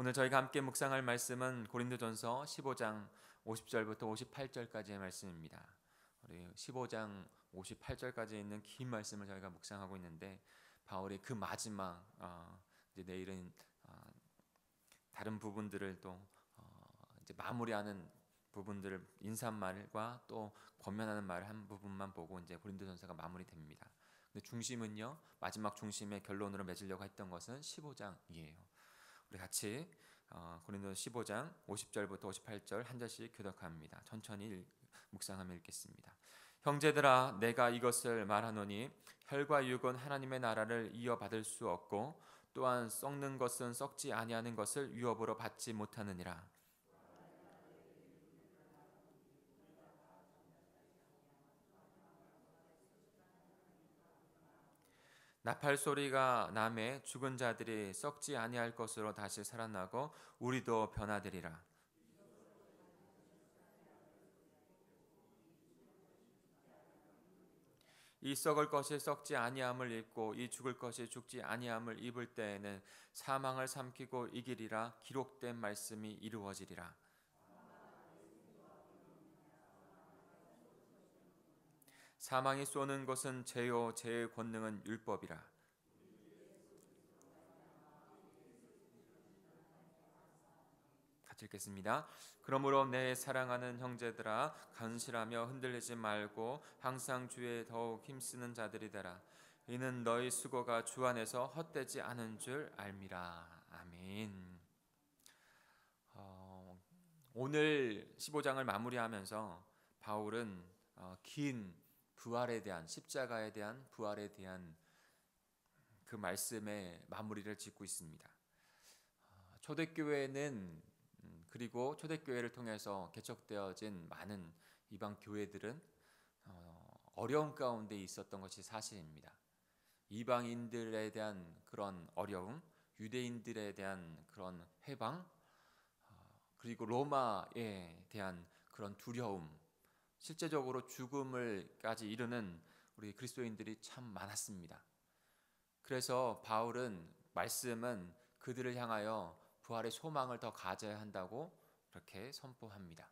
오늘 저희가 함께 묵상할 말씀은 고린도전서 15장 50절부터 58절까지의 말씀입니다. 우리 15장 58절까지 있는 긴 말씀을 저희가 묵상하고 있는데, 바울이 그 마지막 이제 내일은 다른 부분들을 또 이제 마무리하는 부분들을 인사말과 또 권면하는 말 한 부분만 보고 이제 고린도전서가 마무리됩니다. 근데 중심은요, 마지막 중심의 결론으로 맺으려고 했던 것은 15장이에요. 우리 같이 고린도서 15장 50절부터 58절 한 절씩 교독합니다. 천천히 묵상하며 읽겠습니다. 형제들아, 내가 이것을 말하노니 혈과 육은 하나님의 나라를 이어받을 수 없고 또한 썩는 것은 썩지 아니하는 것을 유업으로 받지 못하느니라. 나팔 소리가 나매 죽은 자들이 썩지 아니할 것으로 다시 살아나고 우리도 변화되리라. 이 썩을 것이 썩지 아니함을 입고 이 죽을 것이 죽지 아니함을 입을 때에는 사망을 삼키고 이기리라. 기록된 말씀이 이루어지리라. 사망이 쏘는 것은 죄요 죄의 권능은 율법이라. 같이 읽겠습니다. 그러므로 내 사랑하는 형제들아, 간실하며 흔들리지 말고 항상 주에 더욱 힘쓰는 자들이 되라. 이는 너희 수고가 주 안에서 헛되지 않은 줄 알미라. 아멘. 오늘 15장을 마무리하면서 바울은 긴 부활에 대한, 십자가에 대한 부활에 대한 그 말씀의 마무리를 짓고 있습니다. 초대교회는 그리고 초대교회를 통해서 개척되어진 많은 이방 교회들은 어려움 가운데 있었던 것이 사실입니다. 이방인들에 대한 그런 어려움, 유대인들에 대한 그런 해방, 그리고 로마에 대한 그런 두려움, 실제적으로 죽음을까지 이르는 우리 그리스도인들이 참 많았습니다. 그래서 바울은 말씀은 그들을 향하여 부활의 소망을 더 가져야 한다고 그렇게 선포합니다.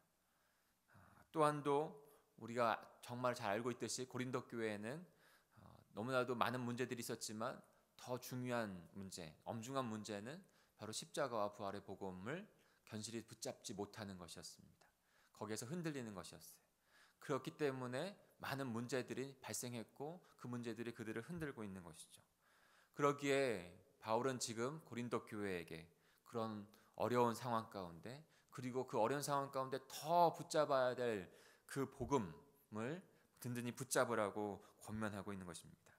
또한도 우리가 정말 잘 알고 있듯이 고린도 교회에는 너무나도 많은 문제들이 있었지만 더 중요한 문제, 엄중한 문제는 바로 십자가와 부활의 복음을 견실히 붙잡지 못하는 것이었습니다. 거기에서 흔들리는 것이었어요. 그렇기 때문에 많은 문제들이 발생했고 그 문제들이 그들을 흔들고 있는 것이죠. 그러기에 바울은 지금 고린도 교회에게 그런 어려운 상황 가운데, 그리고 그 어려운 상황 가운데 더 붙잡아야 될 그 복음을 든든히 붙잡으라고 권면하고 있는 것입니다.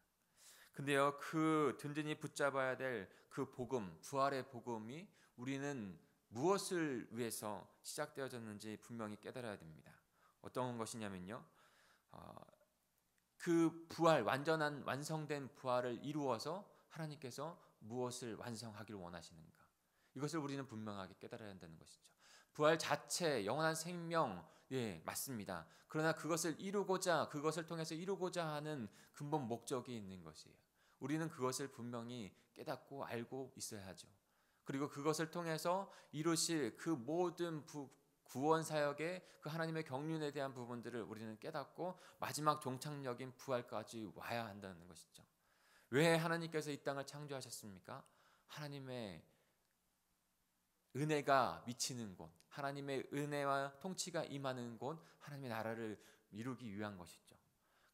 근데요, 그 든든히 붙잡아야 될 그 복음, 부활의 복음이 우리는 무엇을 위해서 시작되어졌는지 분명히 깨달아야 됩니다. 어떤 것이냐면요, 그 부활, 완성된 부활을 이루어서 하나님께서 무엇을 완성하기를 원하시는가, 이것을 우리는 분명하게 깨달아야 한다는 것이죠. 부활 자체, 영원한 생명, 맞습니다. 그러나 그것을 통해서 이루고자 하는 근본 목적이 있는 것이에요. 우리는 그것을 분명히 깨닫고 알고 있어야 하죠. 그리고 그것을 통해서 이루실 그 모든 구원 사역의 그 하나님의 경륜에 대한 부분들을 우리는 깨닫고 마지막 종착역인 부활까지 와야 한다는 것이죠. 왜 하나님께서 이 땅을 창조하셨습니까? 하나님의 은혜가 미치는 곳, 하나님의 은혜와 통치가 임하는 곳, 하나님의 나라를 이루기 위한 것이죠.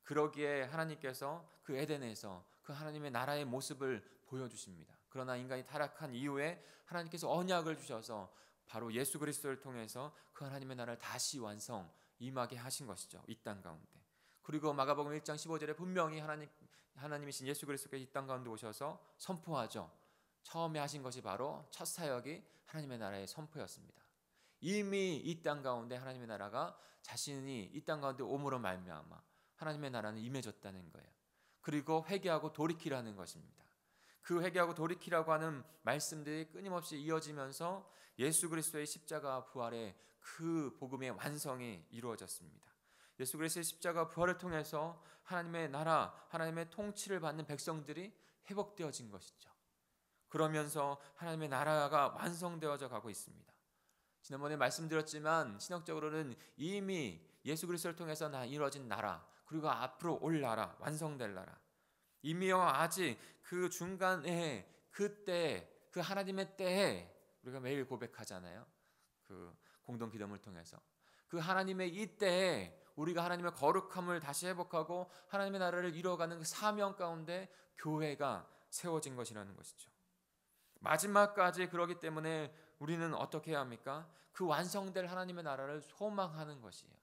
그러기에 하나님께서 그 에덴에서 그 하나님의 나라의 모습을 보여주십니다. 그러나 인간이 타락한 이후에 하나님께서 언약을 주셔서 바로 예수 그리스도를 통해서 그 하나님의 나라를 다시 임하게 하신 것이죠. 이 땅 가운데. 그리고 마가복음 1장 15절에 분명히 하나님이신 예수 그리스도께서 이 땅 가운데 오셔서 선포하죠. 처음에 하신 것이 바로 첫 사역이 하나님의 나라의 선포였습니다. 이미 이 땅 가운데 하나님의 나라가 자신이 이 땅 가운데 옴으로 말미암아 하나님의 나라는 임해졌다는 거예요. 그리고 회개하고 돌이키라는 것입니다. 그 회개하고 돌이키라고 하는 말씀들이 끊임없이 이어지면서 예수 그리스도의 십자가 부활의 그 복음의 완성이 이루어졌습니다. 예수 그리스도의 십자가 부활을 통해서 하나님의 나라, 하나님의 통치를 받는 백성들이 회복되어진 것이죠. 그러면서 하나님의 나라가 완성되어져 가고 있습니다. 지난번에 말씀드렸지만 신학적으로는 이미 예수 그리스도를 통해서 이루어진 나라, 그리고 앞으로 올 나라, 완성될 나라, 이미요 아직 그 중간에 그때 그 하나님의 때에 우리가 매일 고백하잖아요. 그 공동 기도를 통해서 그 하나님의 이 때에 우리가 하나님의 거룩함을 다시 회복하고 하나님의 나라를 이루어가는 그 사명 가운데 교회가 세워진 것이라는 것이죠. 마지막까지 그러기 때문에 우리는 어떻게 해야 합니까? 그 완성될 하나님의 나라를 소망하는 것이에요.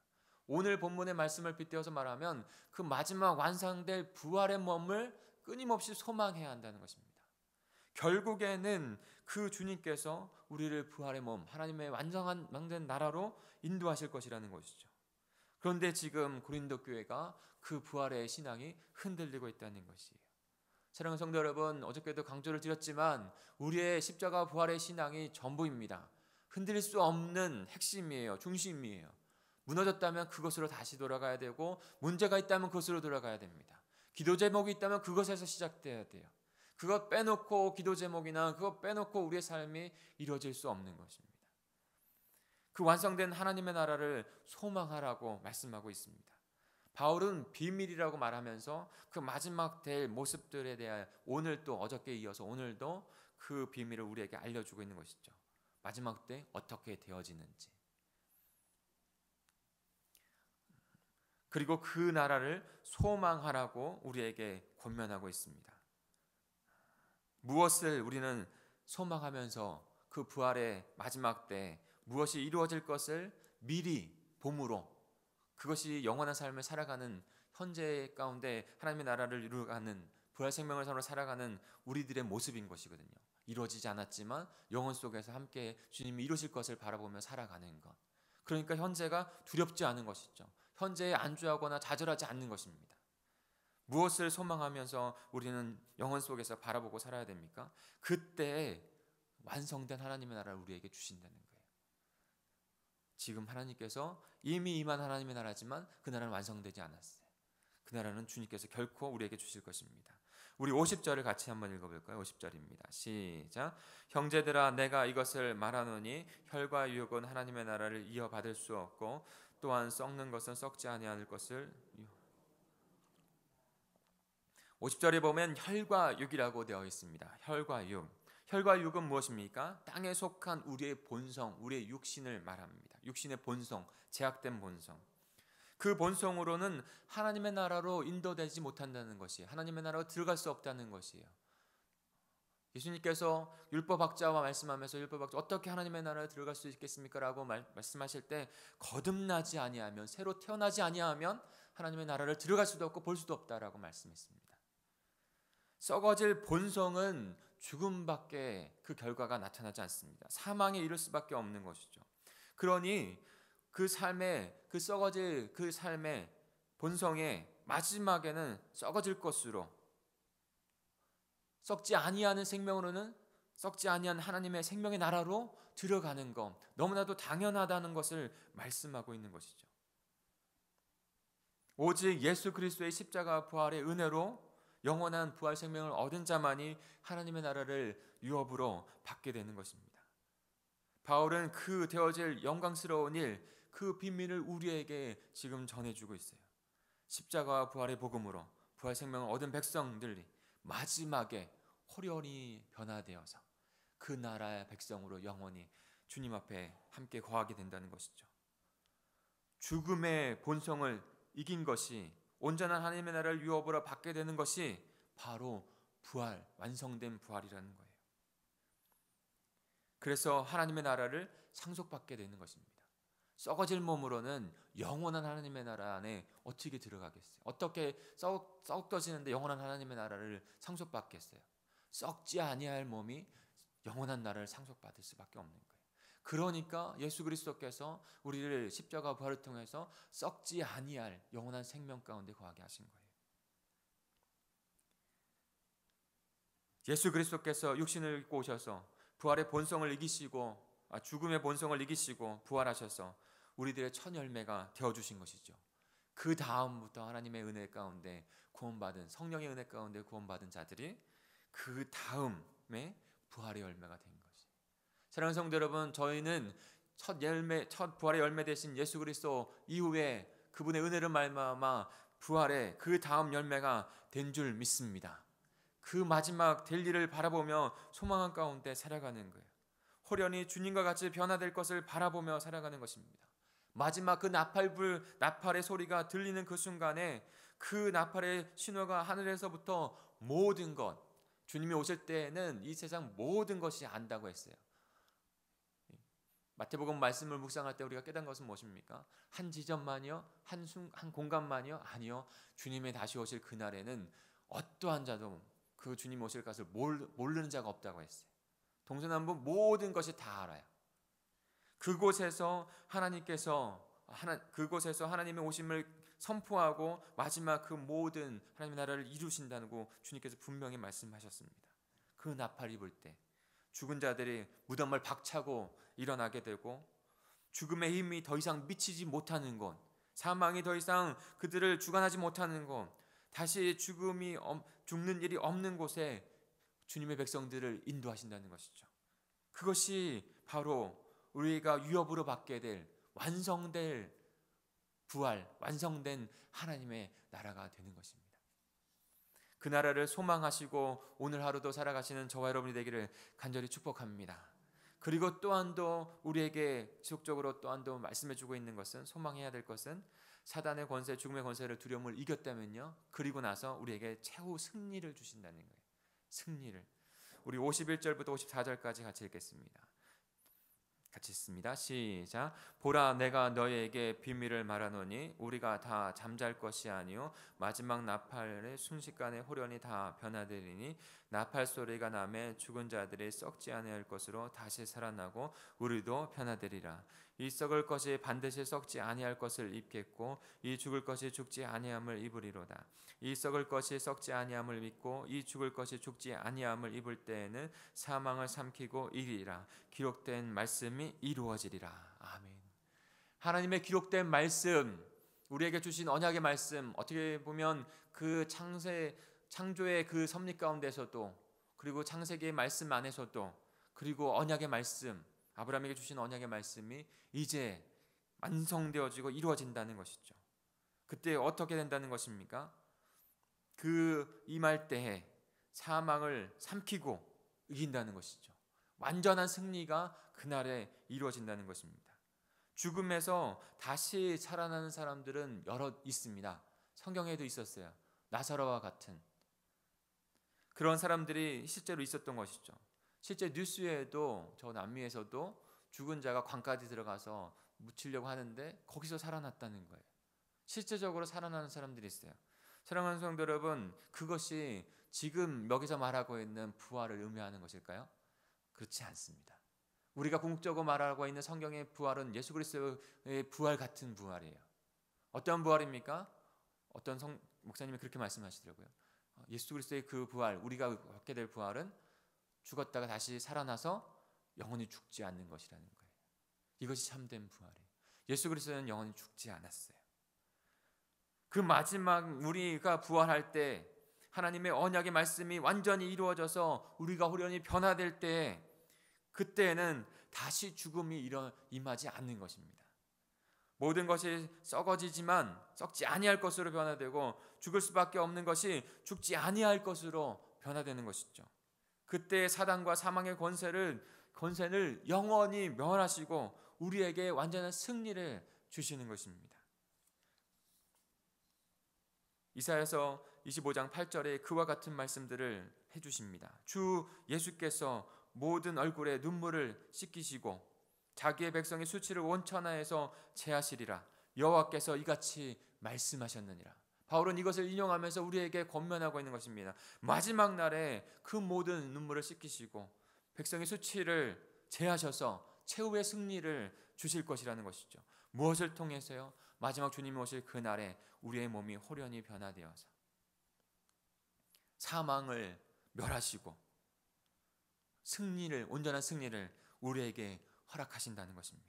오늘 본문의 말씀을 빗대어서 말하면 그 마지막 완성될 부활의 몸을 끊임없이 소망해야 한다는 것입니다. 결국에는 그 주님께서 우리를 부활의 몸, 하나님의 완성된 나라로 인도하실 것이라는 것이죠. 그런데 지금 고린도 교회가 그 부활의 신앙이 흔들리고 있다는 것이에요. 사랑하는 성도 여러분, 어저께도 강조를 드렸지만 우리의 십자가 부활의 신앙이 전부입니다. 흔들릴 수 없는 핵심이에요. 중심이에요. 무너졌다면 그것으로 다시 돌아가야 되고, 문제가 있다면 그것으로 돌아가야 됩니다. 기도 제목이 있다면 그것에서 시작돼야 돼요. 그것 빼놓고 기도 제목이나 그것 빼놓고 우리의 삶이 이루어질 수 없는 것입니다. 그 완성된 하나님의 나라를 소망하라고 말씀하고 있습니다. 바울은 비밀이라고 말하면서 그 마지막 될 모습들에 대한 오늘 또 어저께 이어서 오늘도 그 비밀을 우리에게 알려주고 있는 것이죠. 마지막 때 어떻게 되어지는지. 그리고 그 나라를 소망하라고 우리에게 권면하고 있습니다. 무엇을 우리는 소망하면서 그 부활의 마지막 때 무엇이 이루어질 것을 미리 봄으로, 그것이 영원한 삶을 살아가는 현재 가운데 하나님의 나라를 이루어가는 부활 생명을 살아가는 우리들의 모습인 것이거든요. 이루어지지 않았지만 영혼 속에서 함께 주님이 이루실 것을 바라보며 살아가는 것. 그러니까 현재가 두렵지 않은 것이죠. 현재에 안주하거나 좌절하지 않는 것입니다. 무엇을 소망하면서 우리는 영혼 속에서 바라보고 살아야 됩니까? 그때 완성된 하나님의 나라를 우리에게 주신다는 거예요. 지금 하나님께서 이미 임한 하나님의 나라지만 그 나라는 완성되지 않았어요. 그 나라는 주님께서 결코 우리에게 주실 것입니다. 우리 50절을 같이 한번 읽어볼까요? 50절입니다. 시작. 형제들아 내가 이것을 말하노니 혈과 육은 하나님의 나라를 이어받을 수 없고 또한 썩는 것은 썩지 아니할 것을. 50절에 보면 혈과 육이라고 되어 있습니다. 혈과 육. 혈과 육은 무엇입니까? 땅에 속한 우리의 본성, 우리의 육신을 말합니다. 육신의 본성, 제약된 본성. 그 본성으로는 하나님의 나라로 인도되지 못한다는 것이에요. 하나님의 나라로 들어갈 수 없다는 것이에요. 예수님께서 율법학자와 말씀하면서 율법학자 어떻게 하나님의 나라에 들어갈 수 있겠습니까? 라고 말씀하실 때 거듭나지 아니하면, 새로 태어나지 아니하면 하나님의 나라를 들어갈 수도 없고 볼 수도 없다라고 말씀했습니다. 썩어질 본성은 죽음밖에 그 결과가 나타나지 않습니다. 사망에 이를 수밖에 없는 것이죠. 그러니 그 삶의 그 썩어질 그 삶의 본성의 마지막에는 썩어질 것으로, 썩지 아니하는 생명으로는 썩지 아니한 하나님의 생명의 나라로 들어가는 것, 너무나도 당연하다는 것을 말씀하고 있는 것이죠. 오직 예수 그리스도의 십자가 부활의 은혜로 영원한 부활 생명을 얻은 자만이 하나님의 나라를 유업으로 받게 되는 것입니다. 바울은 그 되어질 영광스러운 일, 그 비밀을 우리에게 지금 전해주고 있어요. 십자가와 부활의 복음으로 부활 생명을 얻은 백성들이 마지막에 호련히 변화되어서 그 나라의 백성으로 영원히 주님 앞에 함께 거하게 된다는 것이죠. 죽음의 본성을 이긴 것이, 온전한 하나님의 나라를 유업으로 받게 되는 것이 바로 부활, 완성된 부활이라는 거예요. 그래서 하나님의 나라를 상속받게 되는 것입니다. 썩어질 몸으로는 영원한 하나님의 나라 안에 어떻게 들어가겠어요? 어떻게 썩어지는데 영원한 하나님의 나라를 상속받겠어요? 썩지 아니할 몸이 영원한 나라를 상속받을 수밖에 없는 거예요. 그러니까 예수 그리스도께서 우리를 십자가 부활을 통해서 썩지 아니할 영원한 생명 가운데 거하게 하신 거예요. 예수 그리스도께서 육신을 입고 오셔서 부활의 본성을 이기시고, 죽음의 본성을 이기시고 부활하셔서 우리들의 첫 열매가 되어주신 것이죠. 그 다음부터 하나님의 은혜 가운데 구원받은, 성령의 은혜 가운데 구원받은 자들이 그 다음에 부활의 열매가 된 것이. 사랑하는 성도 여러분, 저희는 첫 부활의 열매 되신 예수 그리스도 이후에 그분의 은혜를 말미암아 부활의 그 다음 열매가 된 줄 믿습니다. 그 마지막 될 일을 바라보며 소망한 가운데 살아가는 거예요. 호련히 주님과 같이 변화될 것을 바라보며 살아가는 것입니다. 마지막 그 나팔의 소리가 들리는 그 순간에 그 나팔의 신호가 하늘에서부터 모든 것, 주님이 오실 때에는 이 세상 모든 것이 안다고 했어요. 마태복음 말씀을 묵상할 때 우리가 깨달은 것은 무엇입니까? 한 지점만이요? 한 공간만이요? 아니요. 주님의 다시 오실 그날에는 어떠한 자도 그 주님 오실 것을 모르는 자가 없다고 했어요. 동서남북 모든 것이 다 알아요. 그곳에서 하나님의 오심을 선포하고 마지막 그 모든 하나님의 나라를 이루신다고 주님께서 분명히 말씀하셨습니다. 그 나팔이 불 때 죽은 자들이 무덤을 박차고 일어나게 되고 죽음의 힘이 더 이상 미치지 못하는 곳, 사망이 더 이상 그들을 주관하지 못하는 곳, 다시 죽는 일이 없는 곳에 주님의 백성들을 인도하신다는 것이죠. 그것이 바로 우리가 위협으로 받게 될 완성될 부활, 완성된 하나님의 나라가 되는 것입니다. 그 나라를 소망하시고 오늘 하루도 살아가시는 저와 여러분이 되기를 간절히 축복합니다. 그리고 또한도 우리에게 지속적으로 또한도 말씀해주고 있는 것은, 소망해야 될 것은 사단의 권세, 죽음의 권세를 두려움을 이겼다면요, 그리고 나서 우리에게 최후 승리를 주신다는 거예요. 승리를. 우리 51절부터 54절까지 같이 읽겠습니다. 같이 읽습니다. 시작. 보라, 내가 너희에게 비밀을 말하노니 우리가 다 잠잘 것이 아니요 마지막 나팔의 순식간에 호련히 다 변화되리니 나팔 소리가 나매 죽은 자들이 썩지 아니할 것으로 다시 살아나고 우리도 변화되리라. 이 썩을 것이 반드시 썩지 아니할 것을 입겠고 이 죽을 것이 죽지 아니함을 입으리로다. 이 썩을 것이 썩지 아니함을 입고 이 죽을 것이 죽지 아니함을 입을 때에는 사망을 삼키고 이리라. 기록된 말씀이 이루어지리라. 아멘. 하나님의 기록된 말씀, 우리에게 주신 언약의 말씀, 어떻게 보면 그 창조의 그 섭리 가운데서도, 그리고 창세기의 말씀 안에서도, 그리고 언약의 말씀, 아브라함에게 주신 언약의 말씀이 이제 완성되어지고 이루어진다는 것이죠. 그때 어떻게 된다는 것입니까? 그 임할 때에 사망을 삼키고 이긴다는 것이죠. 완전한 승리가 그날에 이루어진다는 것입니다. 죽음에서 다시 살아나는 사람들은 여럿 있습니다. 성경에도 있었어요. 나사로와 같은 그런 사람들이 실제로 있었던 것이죠. 실제 뉴스에도, 저 남미에서도 죽은 자가 관까지 들어가서 묻히려고 하는데 거기서 살아났다는 거예요. 실제적으로 살아나는 사람들이 있어요. 사랑하는 성도 여러분, 그것이 지금 여기서 말하고 있는 부활을 의미하는 것일까요? 그렇지 않습니다. 우리가 궁극적으로 말하고 있는 성경의 부활은 예수 그리스도의 부활 같은 부활이에요. 어떤 부활입니까? 어떤 목사님이 그렇게 말씀하시더라고요. 예수 그리스도의 그 부활, 우리가 얻게 될 부활은 죽었다가 다시 살아나서 영원히 죽지 않는 것이라는 거예요. 이것이 참된 부활이에요. 예수 그리스도는 영원히 죽지 않았어요. 그 마지막 우리가 부활할 때 하나님의 언약의 말씀이 완전히 이루어져서 우리가 호련히 변화될 때, 그때에는 다시 죽음이 임하지 않는 것입니다. 모든 것이 썩어지지만 썩지 아니할 것으로 변화되고 죽을 수밖에 없는 것이 죽지 아니할 것으로 변화되는 것이죠. 그때 사단과 사망의 권세를 영원히 멸하시고 우리에게 완전한 승리를 주시는 것입니다. 이사야서 25장 8절에 그와 같은 말씀들을 해주십니다. 주 예수께서 모든 얼굴에 눈물을 씻기시고 자기의 백성의 수치를 원천하에서 제하시리라. 여호와께서 이같이 말씀하셨느니라. 바울은 이것을 인용하면서 우리에게 권면하고 있는 것입니다. 마지막 날에 그 모든 눈물을 씻기시고 백성의 수치를 제하셔서 최후의 승리를 주실 것이라는 것이죠. 무엇을 통해서요? 마지막 주님이 오실 그날에 우리의 몸이 호련히 변화되어서 사망을 멸하시고 온전한 승리를 우리에게 허락하신다는 것입니다.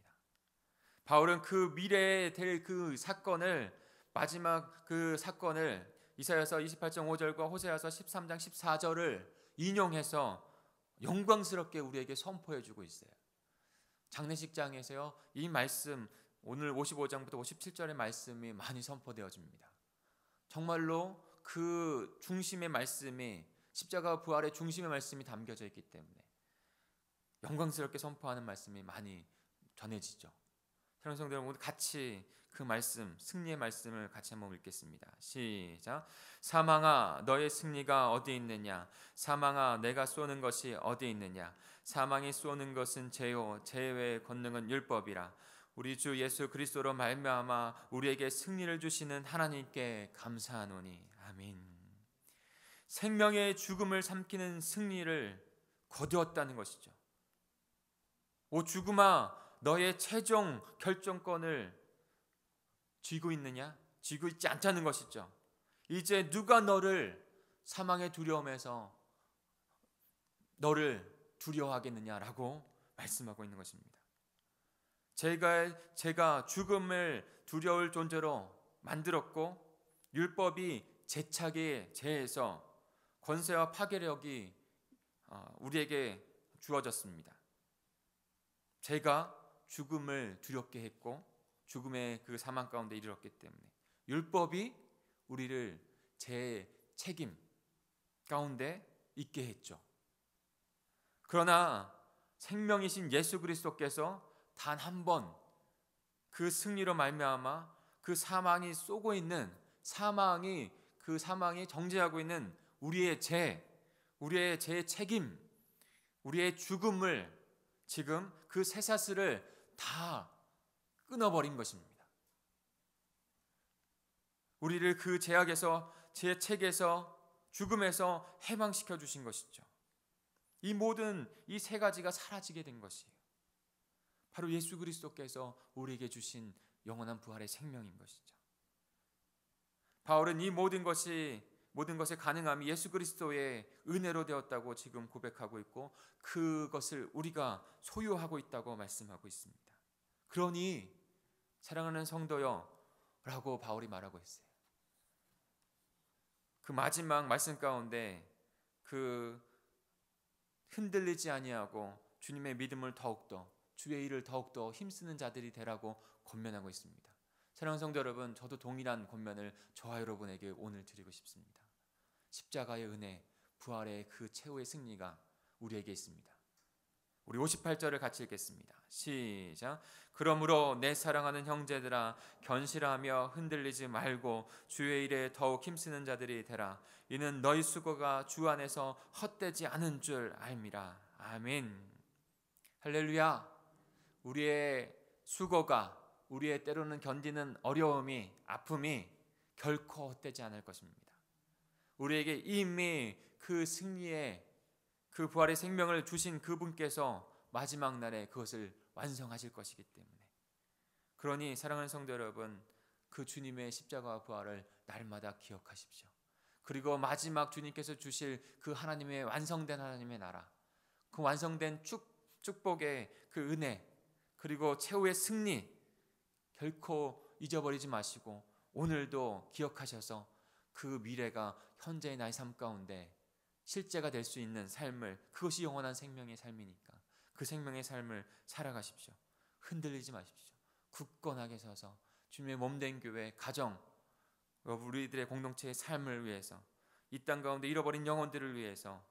바울은 그 미래에 될 그 사건을, 마지막 그 사건을 이사야서 28장 5절과 호세아서 13장 14절을 인용해서 영광스럽게 우리에게 선포해 주고 있어요. 장례식장에서요, 이 말씀, 오늘 55장부터 57절의 말씀이 많이 선포되어집니다. 정말로 그 중심의 말씀이, 십자가 부활의 중심의 말씀이 담겨져 있기 때문에 영광스럽게 선포하는 말씀이 많이 전해지죠. 사랑하는 성도 여러분, 오늘 같이 그 말씀, 승리의 말씀을 같이 한번 읽겠습니다. 시작. 사망아, 너의 승리가 어디 있느냐? 사망아, 내가 쏘는 것이 어디 있느냐? 사망이 쏘는 것은 죄요, 죄의 권능은 율법이라. 우리 주 예수 그리스도로 말미암아 우리에게 승리를 주시는 하나님께 감사하노니. 아멘. 생명의 죽음을 삼키는 승리를 거두었다는 것이죠. 오 죽음아, 너의 최종 결정권을 쥐고 있느냐? 쥐고 있지 않다는 것이죠. 이제 누가 너를 사망의 두려움에서 너를 두려워하겠느냐라고 말씀하고 있는 것입니다. 제가 죽음을 두려울 존재로 만들었고, 율법이 제차게 제에서 권세와 파괴력이 우리에게 주어졌습니다. 제가 죽음을 두렵게 했고 죽음의 그 사망 가운데 이르렀기 때문에 율법이 우리를 제 책임 가운데 있게 했죠. 그러나 생명이신 예수 그리스도께서 단 한 번 그 승리로 말미암아 그 사망이 쏘고 있는 그 사망이 정죄하고 있는 우리의 제 책임, 우리의 죽음을 지금 그 쇠사슬을 다 끊어버린 것입니다. 우리를 그 죄악에서, 제 책에서, 죽음에서 해방시켜 주신 것이죠. 이 모든 이 세 가지가 사라지게 된 것이에요. 바로 예수 그리스도께서 우리에게 주신 영원한 부활의 생명인 것이죠. 바울은 이 모든 것이 가능함이 예수 그리스도의 은혜로 되었다고 지금 고백하고 있고, 그것을 우리가 소유하고 있다고 말씀하고 있습니다. 그러니 사랑하는 성도여 라고 바울이 말하고 있어요. 그 마지막 말씀 가운데 그 흔들리지 아니하고 주님의 믿음을 더욱더, 주의 일을 더욱더 힘쓰는 자들이 되라고 권면하고 있습니다. 사랑하는 성도 여러분, 저도 동일한 권면을 저와 여러분에게 오늘 드리고 싶습니다. 십자가의 은혜, 부활의 그 최후의 승리가 우리에게 있습니다. 우리 58절을 같이 읽겠습니다. 시작. 그러므로 내 사랑하는 형제들아, 견실하며 흔들리지 말고 주의 일에 더욱 힘쓰는 자들이 되라. 이는 너희 수고가 주 안에서 헛되지 않은 줄 알미라. 아멘. 할렐루야. 우리의 수고가, 우리의 때로는 견디는 어려움이, 아픔이 결코 헛되지 않을 것입니다. 우리에게 이미 그 승리의, 그 부활의 생명을 주신 그분께서 마지막 날에 그것을 완성하실 것이기 때문에, 그러니 사랑하는 성도 여러분, 그 주님의 십자가와 부활을 날마다 기억하십시오. 그리고 마지막 주님께서 주실 그 하나님의 완성된 하나님의 나라, 그 완성된 축복의 그 은혜, 그리고 최후의 승리 결코 잊어버리지 마시고 오늘도 기억하셔서 그 미래가 현재의 나의 삶 가운데 실제가 될 수 있는 삶을, 그것이 영원한 생명의 삶이니까 그 생명의 삶을 살아가십시오. 흔들리지 마십시오. 굳건하게 서서 주님의 몸된 교회, 가정, 우리들의 공동체의 삶을 위해서, 이 땅 가운데 잃어버린 영혼들을 위해서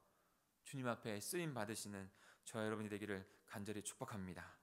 주님 앞에 쓰임 받으시는 저와 여러분이 되기를 간절히 축복합니다.